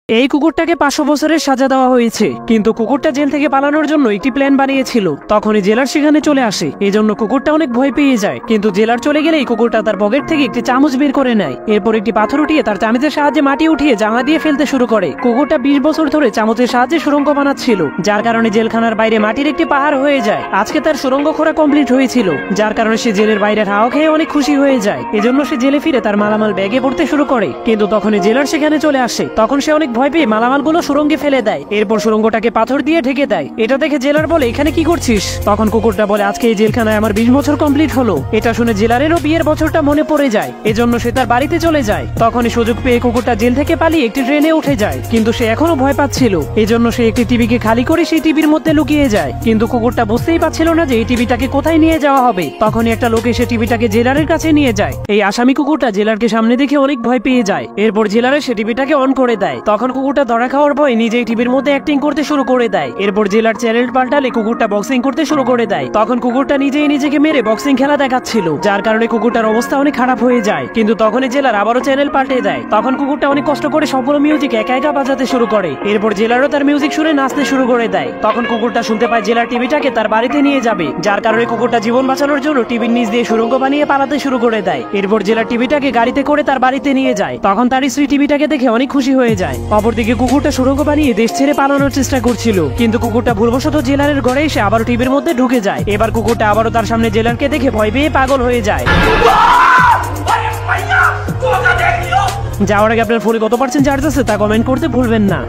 এই কুকুরটাকে 500 বছরের সাজা দেওয়া হয়েছে, কিন্তু কুকুরটা জেল থেকে পালানোর জন্য একটি প্ল্যান বানিয়েছিল। তখনই জেলার সেখানে চলে আসে, এজন্য কুকুরটা অনেক ভয় পেয়ে যায়। কিন্তু জেলার চলে গেলেই কুকুরটা তার পকেট থেকে একটি চামচ বের করে নেয়। এরপর একটি পাথর উঠিয়ে তার চামচের সাহায্যে মাটি উঠিয়ে জানলা দিয়ে ফেলতে শুরু করে। কুকুরটা 20 বছর ধরে চামচের সাহায্যে সুড়ঙ্গ বানাচ্ছিল, যার কারণে জেলখানার বাইরে মাটির একটি পাহাড় হয়ে যায়। আজকে তার সুড়ঙ্গ খোঁড়া কমপ্লিট হয়েছিল, যার কারণে সে জেলের বাইরে হাওয়া খেয়ে অনেক খুশি হয়ে যায়। এজন্য সে জেলে ফিরে তার মালামাল ব্যাগে পড়তে শুরু করে। কিন্তু তখনই জেলার সেখানে চলে আসে, তখন সে অনেক ভয় পেয়ে মালামালগুলো সুড়ঙ্গে ফেলে দেয়। এরপর সুড়ঙ্গটাকে পাথর দিয়ে ঢেকে দেয়। এটা দেখে জেলার বলে, এখানে কি করছিস? তখন কুকুরটা বলে, আজকে এই জেলখানায় আমার 20 বছর কমপ্লিট হলো। এটা শুনে জেলারেরও বিয়ের বছরটা মনে পড়ে যায়, এজন্য সে তার বাড়িতে চলে যায়। তখনই সুযোগ পেয়ে কুকুরটা জেল থেকে পালিয়ে একটি ট্রেনে উঠে যায়, কিন্তু সে এখনো ভয় পাচ্ছিল। এজন্য সে একটি টিভিকে খালি করে সেই টিভির মধ্যে লুকিয়ে যায়। কিন্তু কুকুরটা বুঝতেই পারছিল না যে এই টিভিটাকে কোথায় নিয়ে যাওয়া হবে। তখনই একটা লোক এসে টিভিটাকে জেলারের কাছে নিয়ে যায়। এই আসামি কুকুরটা জেলারকে সামনে দেখে অনেক ভয় পেয়ে যায়। এরপর জেলারের সে টিভিটাকে অন করে দেয়। তখন কুকুরটা ধরা খাওয়ার ভয় নিজেই টিভির মধ্যে অ্যাক্টিং করতে শুরু করে দেয়। এরপর জেলার চ্যানেল পাল্টালে কুকুরটা বক্সিং করতে শুরু করে দেয়। তখন কুকুরটা নিজেই নিজেকে মেরে বক্সিং খেলা দেখাচ্ছিল, যার কারণে কুকুরটার অবস্থা অনেক খারাপ হয়ে যায়। কিন্তু তখনই জেলার আবারও চ্যানেল পাল্টে দেয়। তখন কুকুরটা অনেক কষ্ট করে সবগুলো মিউজিক একা একা বাজাতে শুরু করে। এরপর জেলারও তার মিউজিক শুনে নাচতে শুরু করে দেয়। তখন কুকুরটা শুনতে পায় জেলার টিভিটাকে তার বাড়িতে নিয়ে যাবে, যার কারণে কুকুরটা জীবন বাঁচানোর জন্য টিভির নিচ দিয়ে সুড়ঙ্গ বানিয়ে পালাতে শুরু করে দেয়। এরপর জেলার টিভিটাকে গাড়িতে করে তার বাড়িতে নিয়ে যায়। তখন তার স্ত্রী টিভিটাকে দেখে অনেক খুশি হয়ে যায়। অপরদিকে কুকুরটা সুড়ঙ্গ বানিয়ে দেশ ছেড়ে পালানোর চেষ্টা করছিল, কিন্তু কুকুরটা ভুলবশত জেলারের ঘরে এসে আবারও টিভির মধ্যে ঢুকে যায়। এবার কুকুরটা আবারও তার সামনে জেলারকে দেখে ভয় পেয়ে পাগল হয়ে যায়। যাওয়ার আগে আপনার ফোনে কত % চার্জ আছে তা কমেন্ট করতে ভুলবেন না।